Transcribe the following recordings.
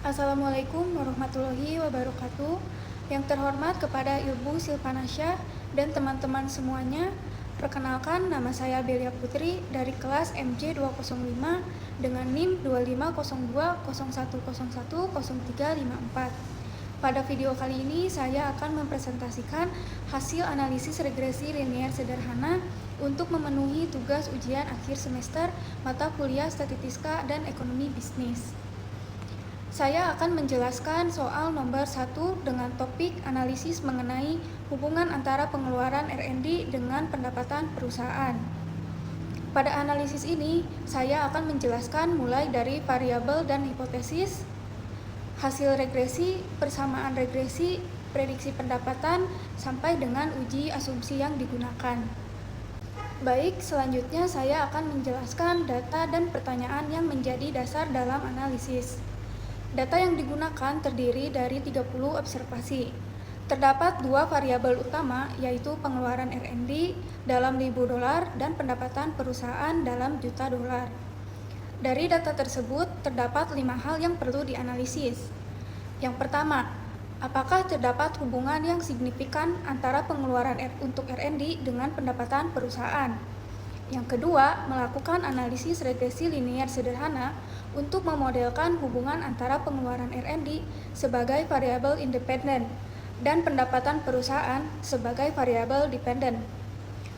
Assalamualaikum warahmatullahi wabarakatuh. Yang terhormat kepada Ibu Silvanasya dan teman-teman semuanya, perkenalkan nama saya Belia Putri dari kelas MJ 205 dengan NIM 250201010354. Pada video kali ini saya akan mempresentasikan hasil analisis regresi linear sederhana untuk memenuhi tugas ujian akhir semester mata kuliah Statistika dan Ekonomi Bisnis. Saya akan menjelaskan soal nomor 1 dengan topik analisis mengenai hubungan antara pengeluaran R&D dengan pendapatan perusahaan. Pada analisis ini, saya akan menjelaskan mulai dari variabel dan hipotesis, hasil regresi, persamaan regresi, prediksi pendapatan, sampai dengan uji asumsi yang digunakan. Baik, selanjutnya saya akan menjelaskan data dan pertanyaan yang menjadi dasar dalam analisis. Data yang digunakan terdiri dari 30 observasi. Terdapat dua variabel utama, yaitu pengeluaran R&D dalam $1.000 dan pendapatan perusahaan dalam juta dolar. Dari data tersebut, terdapat 5 hal yang perlu dianalisis. Yang pertama, apakah terdapat hubungan yang signifikan antara pengeluaran untuk R&D dengan pendapatan perusahaan? Yang kedua, melakukan analisis regresi linear sederhana untuk memodelkan hubungan antara pengeluaran R&D sebagai variabel independen dan pendapatan perusahaan sebagai variabel dependen.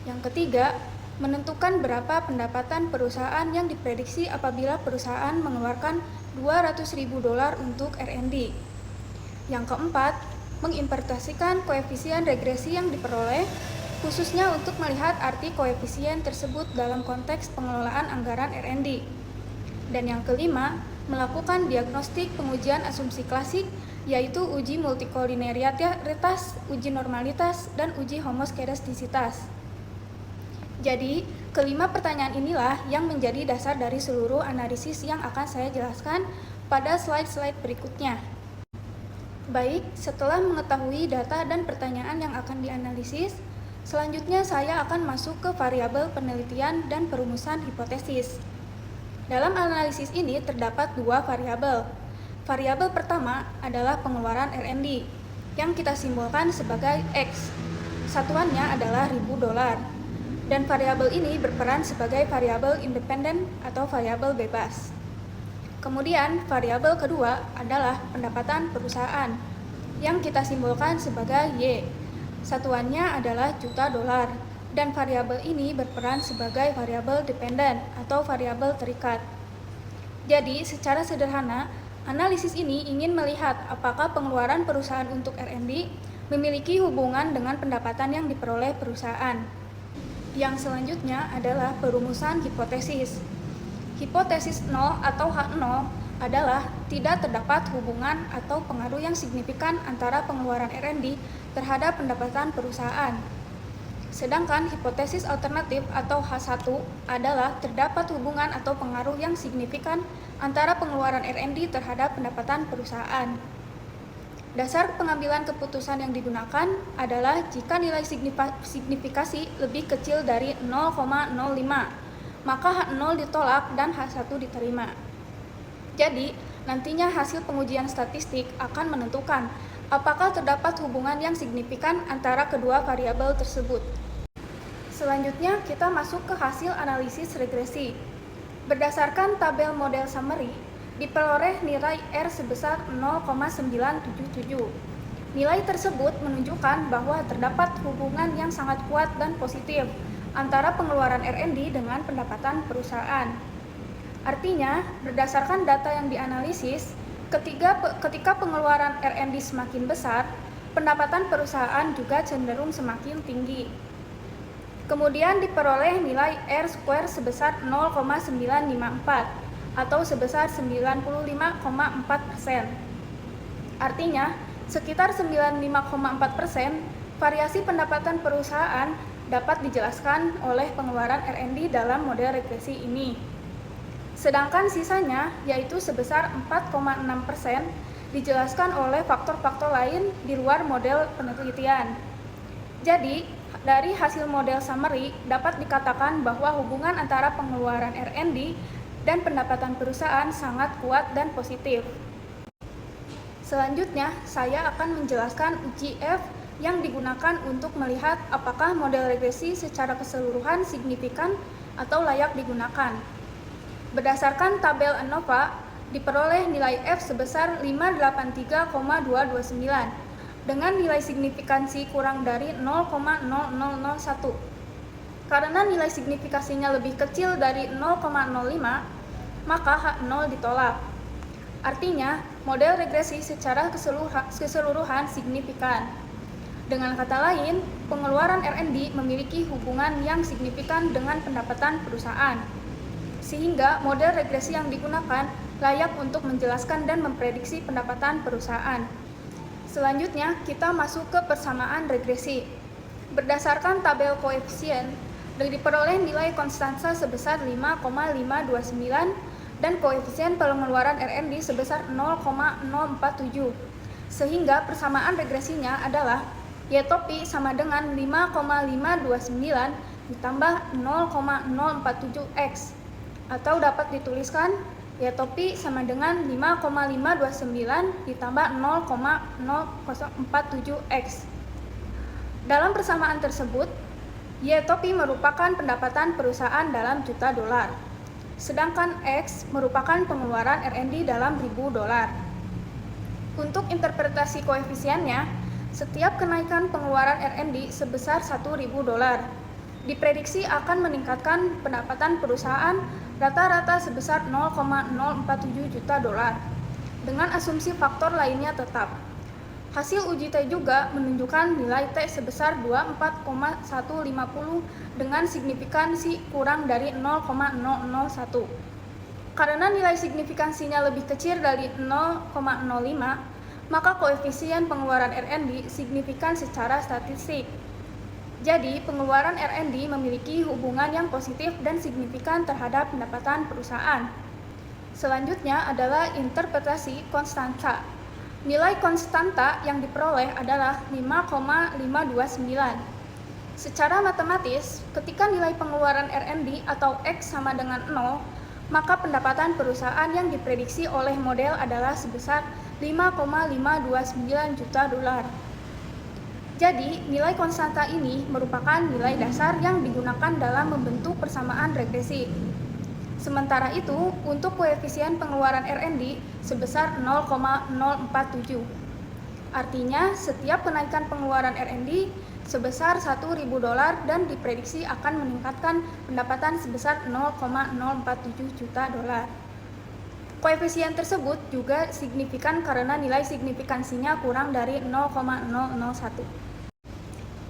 Yang ketiga, menentukan berapa pendapatan perusahaan yang diprediksi apabila perusahaan mengeluarkan $200.000 untuk R&D. Yang keempat, menginterpretasikan koefisien regresi yang diperoleh, khususnya untuk melihat arti koefisien tersebut dalam konteks pengelolaan anggaran R&D. Dan yang kelima, melakukan diagnostik pengujian asumsi klasik, yaitu uji multikolinearitas, uji normalitas, dan uji homoskedastisitas. Jadi, kelima pertanyaan inilah yang menjadi dasar dari seluruh analisis yang akan saya jelaskan pada slide-slide berikutnya. Baik, setelah mengetahui data dan pertanyaan yang akan dianalisis, selanjutnya saya akan masuk ke variabel penelitian dan perumusan hipotesis. Dalam analisis ini terdapat dua variabel. Variabel pertama adalah pengeluaran R&D yang kita simbolkan sebagai X. Satuannya adalah $1.000. Dan variabel ini berperan sebagai variabel independen atau variabel bebas. Kemudian variabel kedua adalah pendapatan perusahaan yang kita simbolkan sebagai Y. Satuannya adalah juta dolar, dan variabel ini berperan sebagai variabel dependen atau variabel terikat. Jadi, secara sederhana, analisis ini ingin melihat apakah pengeluaran perusahaan untuk R&D memiliki hubungan dengan pendapatan yang diperoleh perusahaan. Yang selanjutnya adalah perumusan hipotesis. Hipotesis 0 atau H0 adalah tidak terdapat hubungan atau pengaruh yang signifikan antara pengeluaran R&D terhadap pendapatan perusahaan. Sedangkan hipotesis alternatif atau H1 adalah terdapat hubungan atau pengaruh yang signifikan antara pengeluaran R&D terhadap pendapatan perusahaan. Dasar pengambilan keputusan yang digunakan adalah jika nilai signifikasi lebih kecil dari 0,05, maka H0 ditolak dan H1 diterima. Jadi, nantinya hasil pengujian statistik akan menentukan apakah terdapat hubungan yang signifikan antara kedua variabel tersebut. Selanjutnya, kita masuk ke hasil analisis regresi. Berdasarkan tabel model summary, diperoleh nilai R sebesar 0,977. Nilai tersebut menunjukkan bahwa terdapat hubungan yang sangat kuat dan positif antara pengeluaran R&D dengan pendapatan perusahaan. Artinya, berdasarkan data yang dianalisis, ketika pengeluaran R&D semakin besar, pendapatan perusahaan juga cenderung semakin tinggi. Kemudian diperoleh nilai R square sebesar 0,954 atau sebesar 95,4%. Artinya, sekitar 95,4% variasi pendapatan perusahaan dapat dijelaskan oleh pengeluaran R&D dalam model regresi ini. Sedangkan sisanya, yaitu sebesar 4,6%, dijelaskan oleh faktor-faktor lain di luar model penelitian. Jadi, dari hasil model summary dapat dikatakan bahwa hubungan antara pengeluaran R&D dan pendapatan perusahaan sangat kuat dan positif. Selanjutnya, saya akan menjelaskan uji F yang digunakan untuk melihat apakah model regresi secara keseluruhan signifikan atau layak digunakan. Berdasarkan tabel ANOVA, diperoleh nilai F sebesar 583,229 dengan nilai signifikansi kurang dari 0,0001. Karena nilai signifikasinya lebih kecil dari 0,05, maka H0 ditolak. Artinya, model regresi secara keseluruhan signifikan. Dengan kata lain, pengeluaran R&D memiliki hubungan yang signifikan dengan pendapatan perusahaan, sehingga model regresi yang digunakan layak untuk menjelaskan dan memprediksi pendapatan perusahaan. Selanjutnya, kita masuk ke persamaan regresi. Berdasarkan tabel koefisien, diperoleh nilai konstansa sebesar 5,529 dan koefisien pengeluaran R&D sebesar 0,047. Sehingga persamaan regresinya adalah Y topi sama dengan 5,529 ditambah 0,047 X, atau dapat dituliskan Y topi sama dengan 5,529 ditambah 0,047 X. Dalam persamaan tersebut, Y topi merupakan pendapatan perusahaan dalam juta dolar, sedangkan X merupakan pengeluaran R&D dalam ribu dolar. Untuk interpretasi koefisiennya, setiap kenaikan pengeluaran R&D sebesar 1.000 dolar diprediksi akan meningkatkan pendapatan perusahaan rata-rata sebesar 0,047 juta dolar dengan asumsi faktor lainnya tetap. Hasil uji T juga menunjukkan nilai T sebesar 24,150 dengan signifikansi kurang dari 0,001. Karena nilai signifikansinya lebih kecil dari 0,05, maka koefisien pengeluaran R&D signifikan secara statistik. Jadi, pengeluaran R&D memiliki hubungan yang positif dan signifikan terhadap pendapatan perusahaan. Selanjutnya adalah interpretasi konstanta. Nilai konstanta yang diperoleh adalah 5,529. Secara matematis, ketika nilai pengeluaran R&D atau X sama dengan 0, maka pendapatan perusahaan yang diprediksi oleh model adalah sebesar 5,529 juta dolar. Jadi, nilai konstanta ini merupakan nilai dasar yang digunakan dalam membentuk persamaan regresi. Sementara itu, untuk koefisien pengeluaran R&D sebesar 0,047. Artinya, setiap kenaikan pengeluaran R&D sebesar 1.000 dolar dan diprediksi akan meningkatkan pendapatan sebesar 0,047 juta dolar. Koefisien tersebut juga signifikan karena nilai signifikansinya kurang dari 0,001.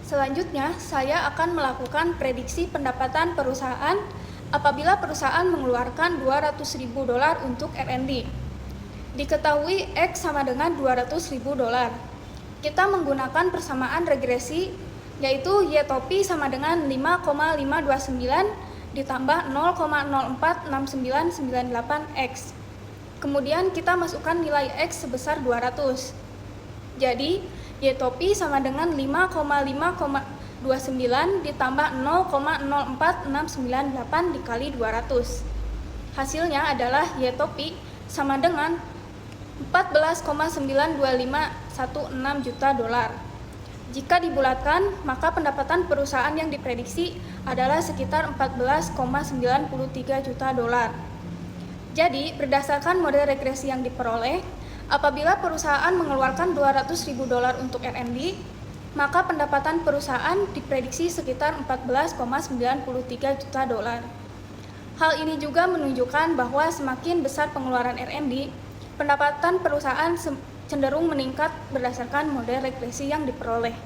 Selanjutnya, saya akan melakukan prediksi pendapatan perusahaan apabila perusahaan mengeluarkan 200.000 dolar untuk R&D. Diketahui X sama dengan 200.000 dolar. Kita menggunakan persamaan regresi, yaitu Y topi sama dengan 5,529 ditambah 0,046998 X. Kemudian kita masukkan nilai X sebesar 200. Jadi, Y topi sama dengan 5,529 ditambah 0,04698 dikali 200. Hasilnya adalah Y topi sama dengan 14,92516 juta dolar. Jika dibulatkan, maka pendapatan perusahaan yang diprediksi adalah sekitar 14,93 juta dolar. Jadi, berdasarkan model regresi yang diperoleh, apabila perusahaan mengeluarkan 200.000 dolar untuk R&D, maka pendapatan perusahaan diprediksi sekitar 14,93 juta dolar. Hal ini juga menunjukkan bahwa semakin besar pengeluaran R&D, pendapatan perusahaan cenderung meningkat berdasarkan model regresi yang diperoleh.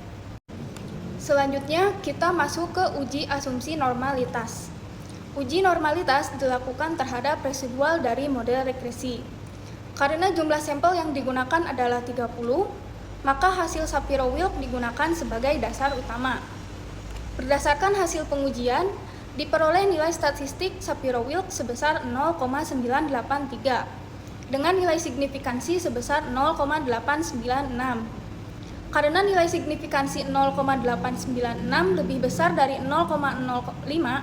Selanjutnya, kita masuk ke uji asumsi normalitas. Uji normalitas dilakukan terhadap residual dari model regresi. Karena jumlah sampel yang digunakan adalah 30, maka hasil Shapiro-Wilk digunakan sebagai dasar utama. Berdasarkan hasil pengujian, diperoleh nilai statistik Shapiro-Wilk sebesar 0,983 dengan nilai signifikansi sebesar 0,896. Karena nilai signifikansi 0,896 lebih besar dari 0,05,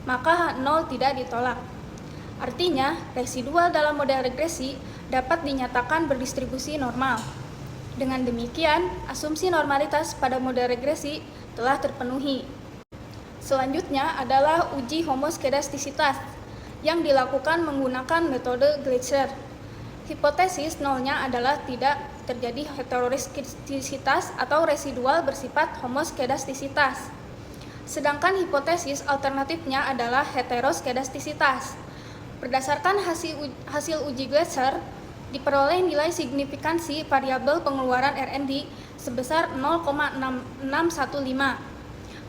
maka H0 tidak ditolak. Artinya, residual dalam model regresi dapat dinyatakan berdistribusi normal. Dengan demikian, asumsi normalitas pada model regresi telah terpenuhi. Selanjutnya adalah uji homoskedastisitas yang dilakukan menggunakan metode Gleiser. Hipotesis nolnya adalah tidak terjadi heteroskedastisitas atau residual bersifat homoskedastisitas. Sedangkan hipotesis alternatifnya adalah heteroskedastisitas. Berdasarkan hasil uji Gleiser, diperoleh nilai signifikansi variabel pengeluaran R&D sebesar 0,615.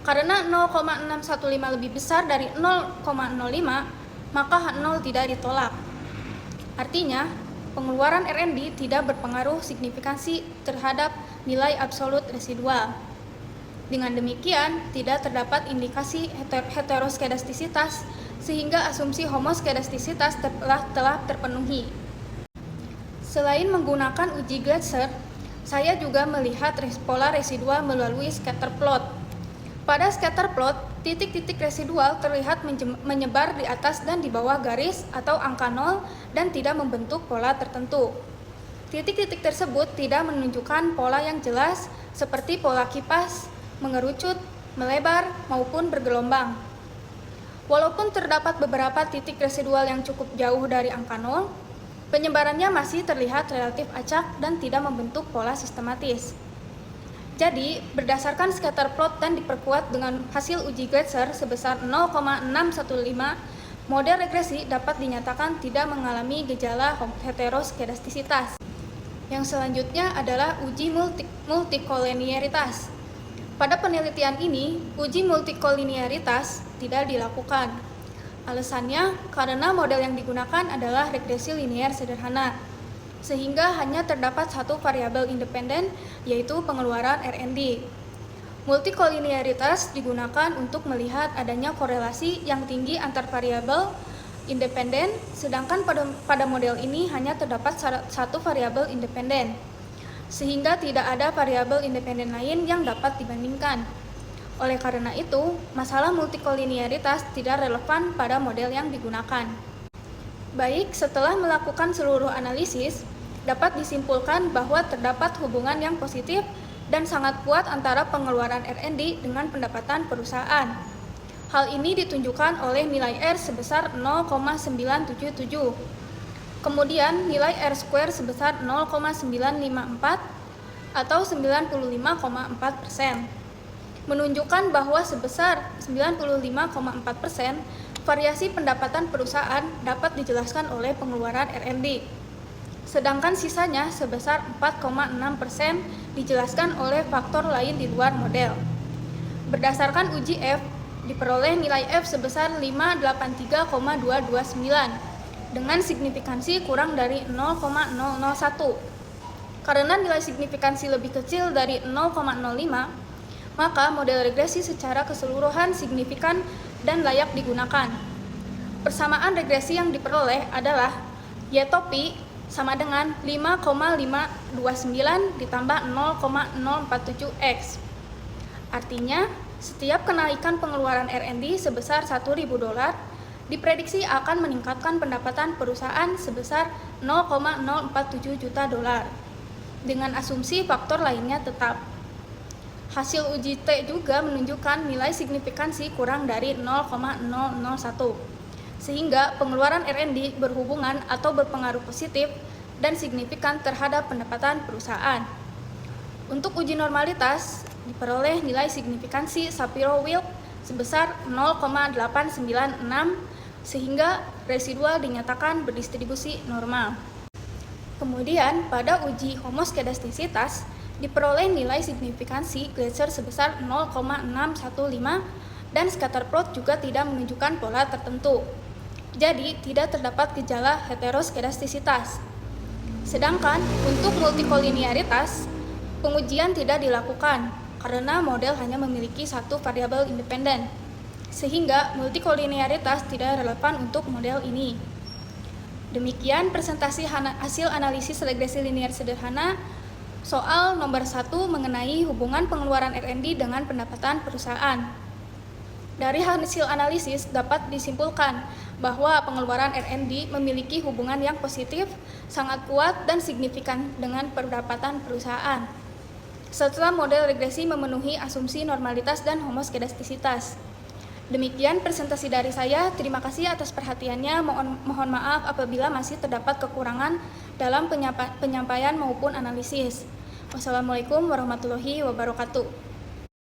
Karena 0,615 lebih besar dari 0,05, maka H0 tidak ditolak. Artinya, pengeluaran R&D tidak berpengaruh signifikansi terhadap nilai absolut residual. Dengan demikian, tidak terdapat indikasi heteroskedastisitas, sehingga asumsi homoskedastisitas telah terpenuhi. Selain menggunakan uji Gleiser, saya juga melihat pola residual melalui scatter plot. Pada scatter plot, titik-titik residual terlihat menyebar di atas dan di bawah garis atau angka 0 dan tidak membentuk pola tertentu. Titik-titik tersebut tidak menunjukkan pola yang jelas seperti pola kipas, mengerucut, melebar, maupun bergelombang. Walaupun terdapat beberapa titik residual yang cukup jauh dari angka 0, penyebarannya masih terlihat relatif acak dan tidak membentuk pola sistematis. Jadi, berdasarkan scatter plot dan diperkuat dengan hasil uji Gleiser sebesar 0,615, model regresi dapat dinyatakan tidak mengalami gejala heteroskedastisitas. Yang selanjutnya adalah uji multikolinearitas. Pada penelitian ini, uji multikolinearitas tidak dilakukan. Alasannya karena model yang digunakan adalah regresi linear sederhana, sehingga hanya terdapat satu variabel independen, yaitu pengeluaran R&D. Multikolinearitas digunakan untuk melihat adanya korelasi yang tinggi antar variabel independen, sedangkan pada model ini hanya terdapat satu variabel independen, sehingga tidak ada variabel independen lain yang dapat dibandingkan. Oleh karena itu, masalah multikolinearitas tidak relevan pada model yang digunakan. Baik, setelah melakukan seluruh analisis, dapat disimpulkan bahwa terdapat hubungan yang positif dan sangat kuat antara pengeluaran R&D dengan pendapatan perusahaan. Hal ini ditunjukkan oleh nilai R sebesar 0,977. Kemudian nilai R² sebesar 0,954 atau 95,4%. Menunjukkan bahwa sebesar 95,4%, variasi pendapatan perusahaan dapat dijelaskan oleh pengeluaran R&D. Sedangkan sisanya sebesar 4,6% dijelaskan oleh faktor lain di luar model. Berdasarkan uji F, diperoleh nilai F sebesar 583,229 dengan signifikansi kurang dari 0,001. Karena nilai signifikansi lebih kecil dari 0,05, maka model regresi secara keseluruhan signifikan dan layak digunakan. Persamaan regresi yang diperoleh adalah Y topi sama dengan 5,529 ditambah 0,047X. Artinya, setiap kenaikan pengeluaran R&D sebesar $1.000 diprediksi akan meningkatkan pendapatan perusahaan sebesar $0,047 juta dengan asumsi faktor lainnya tetap. Hasil uji T juga menunjukkan nilai signifikansi kurang dari 0,001, sehingga pengeluaran R&D berhubungan atau berpengaruh positif dan signifikan terhadap pendapatan perusahaan. Untuk uji normalitas, diperoleh nilai signifikansi Shapiro-Wilk sebesar 0,896, sehingga residual dinyatakan berdistribusi normal. Kemudian, pada uji homoskedastisitas, diperoleh nilai signifikansi Gleiser sebesar 0,615 dan scatter plot juga tidak menunjukkan pola tertentu. Jadi, tidak terdapat gejala heteroskedastisitas. Sedangkan untuk multikolinearitas, pengujian tidak dilakukan karena model hanya memiliki satu variabel independen, sehingga multikolinearitas tidak relevan untuk model ini. Demikian presentasi hasil analisis regresi linear sederhana soal nomor 1 mengenai hubungan pengeluaran R&D dengan pendapatan perusahaan. Dari hasil analisis dapat disimpulkan bahwa pengeluaran R&D memiliki hubungan yang positif, sangat kuat, dan signifikan dengan pendapatan perusahaan. Setelah model regresi memenuhi asumsi normalitas dan homoskedastisitas. Demikian presentasi dari saya. Terima kasih atas perhatiannya. Mohon maaf apabila masih terdapat kekurangan dalam penyampaian maupun analisis. Wassalamualaikum warahmatullahi wabarakatuh.